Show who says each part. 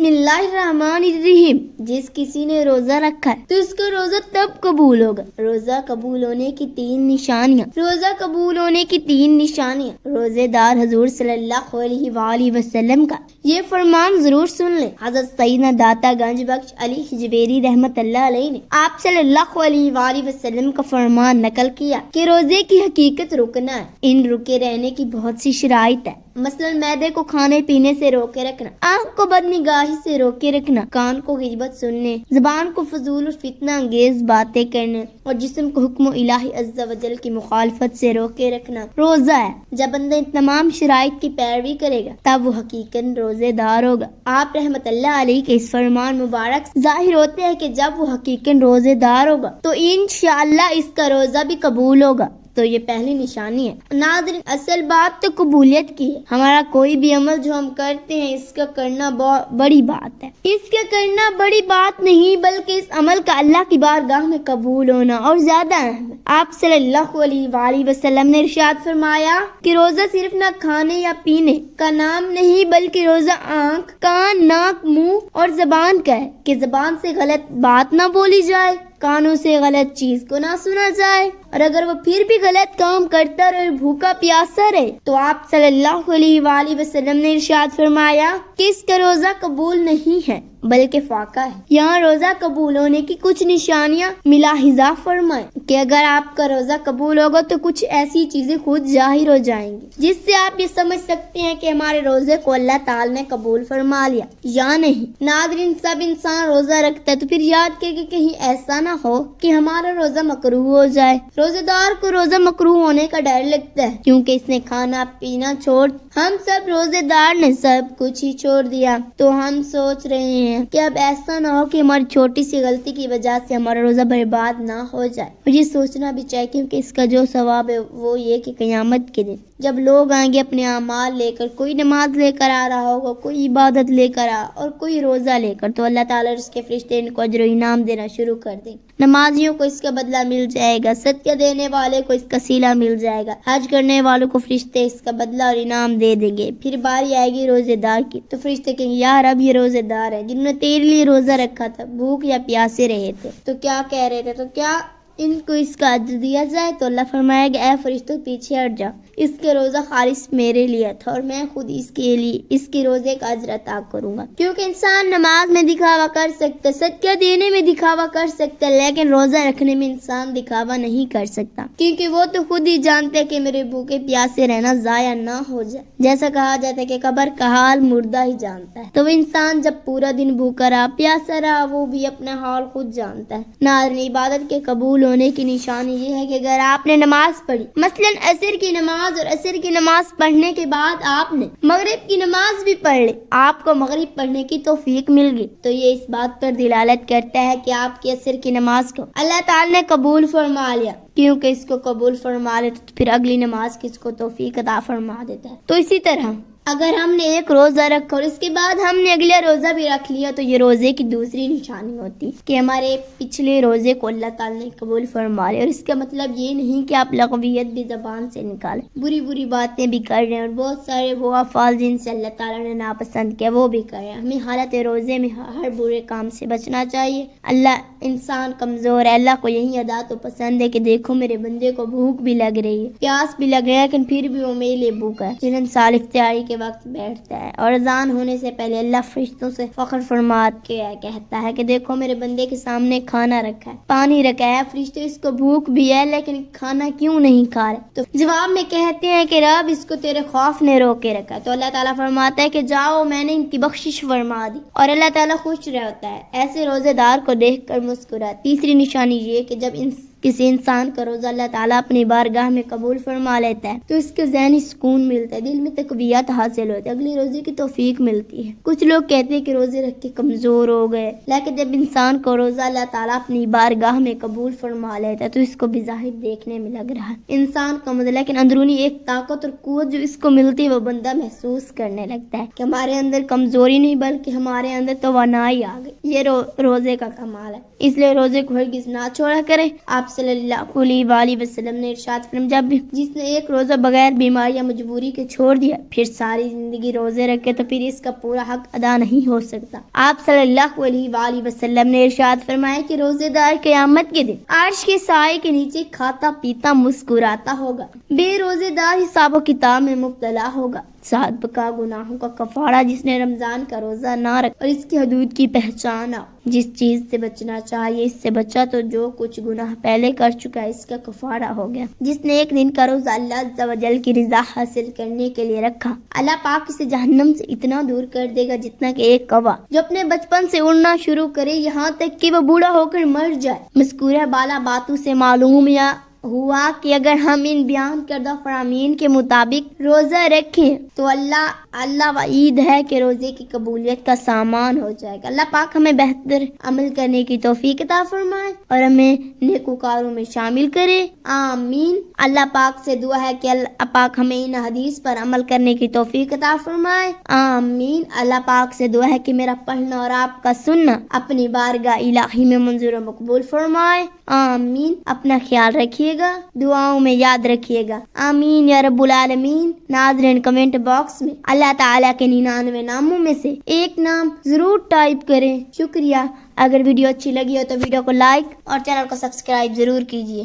Speaker 1: بسم اللہ الرحمن الرحیم. جس کسی نے روزہ رکھا ہے تو اس کا روزہ تب قبول ہوگا. روزہ قبول ہونے کی 3 نشانیاں. روزہ قبول ہونے کی 3 نشانیاں. روزے دار حضور صلی اللہ علیہ وآلہ وسلم کا یہ فرمان ضرور سن لیں. حضرت سیدنا داتا گنج بخش علی حجویری رحمت اللہ علیہ نے آپ صلی اللہ علیہ وآلہ وسلم کا فرمان نقل کیا کہ روزے کی حقیقت رکنا ہے. ان رکے رہنے کی بہت سی شرائط ہے. مثلا معدے کو کھانے پینے سے روکے رکھنا, آنکھ کو بدنگاہی سے روکے رکھنا, کان کو غیبت سننے, زبان کو فضول اور فتنہ انگیز باتیں کرنے, اور جسم کو حکم الہی عز و جل کی مخالفت سے روکے رکھنا روزہ ہے. جب بندہ ان تمام شرائط کی پیروی کرے گا تب وہ حقیقتاً روزے دار ہوگا. آپ رحمت اللہ علیہ کے اس فرمان مبارک ظاہر ہوتے ہیں کہ جب وہ حقیقتاً روزے دار ہوگا تو انشاءاللہ اس کا روزہ بھی قبول ہوگا. تو یہ پہلی نشانی ہے. ناظرین, اصل بات تو قبولیت کی ہے. ہمارا کوئی بھی عمل جو ہم کرتے ہیں اس کا کرنا بڑی بات ہے. اس کا کرنا بڑی بات نہیں بلکہ اس عمل کا اللہ کی بارگاہ میں قبول ہونا اور زیادہ اہم ہے. آپ صلی اللہ علیہ وآلہ وسلم نے ارشاد فرمایا کہ روزہ صرف نہ کھانے یا پینے کا نام نہیں بلکہ روزہ آنکھ, کان, ناک, منہ اور زبان کا ہے کہ زبان سے غلط بات نہ بولی جائے, کانوں سے غلط چیز کو نہ سنا جائے, اور اگر وہ پھر بھی غلط کام کرتا رہے, بھوکا پیاسا رہے تو آپ صلی اللہ علیہ وآلہ وسلم نے ارشاد فرمایا کہ اس کا روزہ قبول نہیں ہے بلکہ فاقہ ہے. یہاں روزہ قبول ہونے کی کچھ نشانیاں ملاحظہ فرمائیں کہ اگر آپ کا روزہ قبول ہوگا تو کچھ ایسی چیزیں خود ظاہر ہو جائیں گی جس سے آپ یہ سمجھ سکتے ہیں کہ ہمارے روزے کو اللہ تعالی نے قبول فرما لیا یا نہیں. ناظرین, سب انسان روزہ رکھتا ہے تو پھر یاد کر کے کہیں ایسا نہ ہو کہ ہمارا روزہ مکروہ ہو جائے. روزے دار کو روزہ مکروہ ہونے کا ڈر لگتا ہے کیونکہ اس نے کھانا پینا چھوڑ. ہم سب روزے دار نے سب کچھ ہی چھوڑ دیا تو ہم سوچ رہے ہیں کہ اب ایسا نہ ہو کہ ہماری چھوٹی سی غلطی کی وجہ سے ہمارا روزہ برباد نہ ہو جائے. اور یہ سوچنا بھی چاہیے کیونکہ اس کا جو ثواب ہے وہ یہ کہ قیامت کے دن جب لوگ آئیں گے اپنے اعمال لے کر, کوئی نماز لے کر آ رہا ہوگا, کوئی عبادت لے کر اور کوئی روزہ لے کر, تو اللہ تعالیٰ اس کے فرشتے ان کو اجر و انعام دینا شروع کر دیں. نمازیوں کو اس کا بدلہ مل جائے گا, صدقہ دینے والے کو اس کا صلہ مل جائے گا, حج کرنے والوں کو فرشتے اس کا بدلہ اور انعام دے دیں گے. پھر باری آئے گی روزے دار کی تو فرشتے کہیں گے یار اب یہ روزے دار ہے جنہوں نے تیرے لیے روزہ رکھا تھا, بھوک یا پیاسے رہے تھے, تو کیا کہہ رہے تھے, تو کیا ان کو اس کا اجر دیا جائے؟ تو اللہ فرمائے گا اے فرشتوں پیچھے ہٹ جاؤ, اس کے روزہ خالص میرے لیے تھا اور میں خود اس کے روزے کا اجر عطا کروں گا. کیونکہ انسان نماز میں دکھاوا کر سکتا, صدقہ دینے میں دکھاوا کر سکتا, لیکن روزہ رکھنے میں انسان دکھاوا نہیں کر سکتا کیونکہ وہ تو خود ہی جانتے ہیں کہ میرے بھوکے پیاسے رہنا ضائع نہ ہو جائے. جیسا کہا جاتا ہے کہ قبر کا حال مردہ ہی جانتا ہے, تو وہ انسان جب پورا دن بھوکا رہا, پیاسا رہا, وہ بھی اپنا حال خود جانتا ہے. ناظرین, عبادت کے قبول ہونے کی نشانی یہ ہے کہ اگر آپ نے نماز پڑھی, مثلا عصر کی نماز, اور عصر کی نماز پڑھنے کے بعد آپ نے مغرب کی نماز بھی پڑھ لی, آپ کو مغرب پڑھنے کی توفیق مل گئی, تو یہ اس بات پر دلالت کرتا ہے کہ آپ کی عصر کی نماز کو اللہ تعالی نے قبول فرما لیا. کیونکہ اس کو قبول فرما لیتا تو پھر اگلی نماز کی اس کو توفیق عطا فرما دیتا ہے. تو اسی طرح اگر ہم نے ایک روزہ رکھا اور اس کے بعد ہم نے اگلا روزہ بھی رکھ لیا تو یہ روزے کی دوسری نشانی ہوتی کہ ہمارے پچھلے روزے کو اللہ تعالی نے قبول فرما لیا. اور اس کا مطلب یہ نہیں کہ آپ لغویت بھی زبان سے نکالیں, بری بری باتیں بھی کر رہے ہیں, اور بہت سارے وہ افعال جن سے اللہ تعالی نے ناپسند کیا وہ بھی کر رہے ہیں. ہمیں حالت روزے میں ہر برے کام سے بچنا چاہیے. اللہ انسان کمزور ہے, اللہ کو یہی ادا تو پسند ہے کہ دیکھو میرے بندے کو بھوک بھی لگ رہی ہے, پیاس بھی لگ رہی ہے, لیکن پھر بھی وہ میرے لیے بھوکا ہے. جن انسان افطاری کے وقت بیٹھتا ہے اور اذان ہونے سے پہلے اللہ فرشتوں سے فخر فرمات کے کہتا ہے کہ دیکھو میرے بندے کے سامنے کھانا رکھا ہے, پانی رکھا ہے, فرشتے اس کو بھوک بھی ہے لیکن کھانا کیوں نہیں کھا رہے؟ تو جواب میں کہتے ہیں کہ رب اس کو تیرے خوف نے روکے رکھا. تو اللہ تعالیٰ فرماتا ہے کہ جاؤ میں نے ان کی بخشش فرما دی, اور اللہ تعالیٰ خوش رہتا ہے. ایسے روزے دار کو دیکھ کر مسکراتا. تیسری نشانی یہ کہ جب کسی انسان کا روزہ اللہ تعالیٰ اپنی بارگاہ میں قبول فرما لیتا ہے تو اس کو ذہنی سکون ملتا ہے, دل میں تقویت حاصل ہوتی ہے, اگلی روزے کی توفیق ملتی ہے. کچھ لوگ کہتے ہیں کہ روزے رکھ کے کمزور ہو گئے, لیکن جب انسان کو روزہ اللہ تعالیٰ اپنی بارگاہ میں قبول فرما لیتا ہے تو اس کو بھی ظاہر دیکھنے میں لگ رہا ہے انسان کا مطلب, لیکن اندرونی ایک طاقت اور قوت جو اس کو ملتی ہے وہ بندہ محسوس کرنے لگتا ہے کہ ہمارے اندر کمزوری نہیں بلکہ ہمارے اندر توانائی آ گئی. یہ روزے کا کمال ہے. اس لیے روزے کو ہرگز نہ چھوڑا کریں. آپ صلی اللہ علیہ وآلہ وسلم نے ارشاد فرمایا جب جس نے ایک روزہ بغیر بیماری یا مجبوری کے چھوڑ دیا پھر ساری زندگی روزے رکھے تو پھر اس کا پورا حق ادا نہیں ہو سکتا۔ آپ صلی اللہ علیہ وآلہ وسلم نے ارشاد فرمایا کہ روزے دار قیامت کے دن عرش کے سائے کے نیچے کھاتا پیتا مسکراتا ہوگا، بے روزے دار حساب و کتاب میں مبتلا ہوگا۔ سابقہ گناہوں کا کفارہ جس نے رمضان کا روزہ نہ رکھا اور اس کی حدود کی پہچانا، جس چیز سے بچنا چاہیے اس سے بچا تو جو کچھ گناہ پہلے کر چکا ہے اس کا کفارہ ہو گیا۔ جس نے ایک دن کا روزہ اللہ عز و جل کی رضا حاصل کرنے کے لیے رکھا، اللہ پاک اسے جہنم سے اتنا دور کر دے گا جتنا کہ ایک کوا جو اپنے بچپن سے اڑنا شروع کرے یہاں تک کہ وہ بوڑھا ہو کر مر جائے۔ مذکورہ بالا باتوں سے معلوم ہوا کہ اگر ہم ان بیان کردہ فرامین کے مطابق روزہ رکھیں تو اللہ وعید ہے کہ روزے کی قبولیت کا سامان ہو جائے گا۔ اللہ پاک ہمیں بہتر عمل کرنے کی توفیق عطا فرمائے اور ہمیں نیکوکاروں میں شامل کرے، آمین۔ اللہ پاک سے دعا ہے کہ اللہ پاک ہمیں ان حدیث پر عمل کرنے کی توفیق عطا فرمائے، آمین۔ اللہ پاک سے دعا ہے کہ میرا پڑھنا اور آپ کا سننا اپنی بارگاہ الہی میں منظور و مقبول فرمائے، آمین۔ اپنا خیال رکھیے گا، دعاؤں میں یاد رکھیے گا، آمین یا رب العالمین۔ ناظرین کمنٹ باکس میں اللہ تعالیٰ کے 99 ناموں میں سے ایک نام ضرور ٹائپ کریں، شکریہ۔ اگر ویڈیو اچھی لگی ہو تو ویڈیو کو لائک اور چینل کو سبسکرائب ضرور کیجیے۔